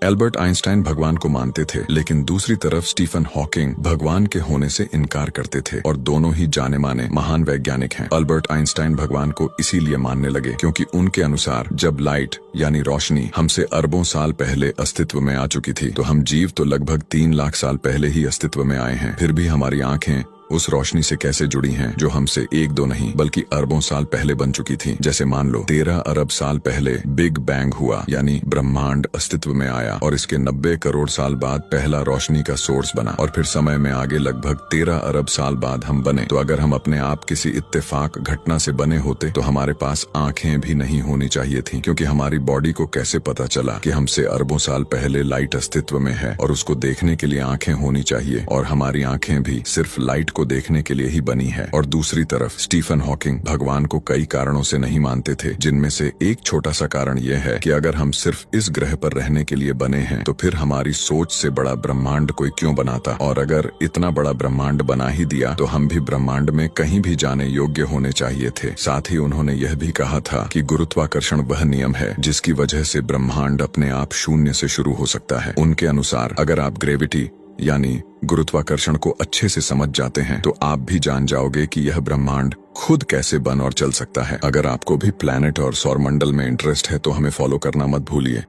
Albert Einstein भगवान को मानते थे, लेकिन दूसरी तरफ स्टीफन हॉकिंग भगवान के होने से इनकार करते थे और दोनों ही जाने माने महान वैज्ञानिक हैं। एल्बर्ट आइंस्टाइन भगवान को इसीलिए मानने लगे क्योंकि उनके अनुसार जब लाइट यानी रोशनी हमसे अरबों साल पहले अस्तित्व में आ चुकी थी, तो हम जीव तो लगभग 3 लाख साल पहले ही अस्तित्व में आए हैं। फिर भी हमारी आंखें उस रोशनी से कैसे जुड़ी हैं जो हमसे 1-2 नहीं बल्कि अरबों साल पहले बन चुकी थी। जैसे मान लो 13 अरब साल पहले बिग बैंग हुआ, यानी ब्रह्मांड अस्तित्व में आया और इसके 90 करोड़ साल बाद पहला रोशनी का सोर्स बना और फिर समय में आगे लगभग 13 अरब साल बाद हम बने। तो अगर हम अपने आप किसी इत्तेफाक घटना से बने होते तो हमारे पास आंखें भी नहीं होनी चाहिए थी, क्योंकि हमारी बॉडी को कैसे पता चला कि हमसे अरबों साल पहले लाइट अस्तित्व में है और उसको देखने के लिए आंखें होनी चाहिए, और हमारी आंखें भी सिर्फ लाइट को देखने के लिए ही बनी है। और दूसरी तरफ स्टीफन हॉकिंग भगवान को कई कारणों से नहीं मानते थे, जिनमें से एक छोटा सा कारण यह है कि अगर हम सिर्फ इस ग्रह पर रहने के लिए बने हैं तो फिर हमारी सोच से बड़ा ब्रह्मांड कोई क्यों बनाता, और अगर इतना बड़ा ब्रह्मांड बना ही दिया तो हम भी ब्रह्मांड में कहीं भी जाने योग्य होने चाहिए थे। साथ ही उन्होंने यह भी कहा था कि गुरुत्वाकर्षण वह नियम है जिसकी वजह से ब्रह्मांड अपने आप शून्य से शुरू हो सकता है। उनके अनुसार अगर आप ग्रेविटी यानी गुरुत्वाकर्षण को अच्छे से समझ जाते हैं तो आप भी जान जाओगे कि यह ब्रह्मांड खुद कैसे बन और चल सकता है। अगर आपको भी प्लैनेट और सौरमंडल में इंटरेस्ट है तो हमें फॉलो करना मत भूलिए।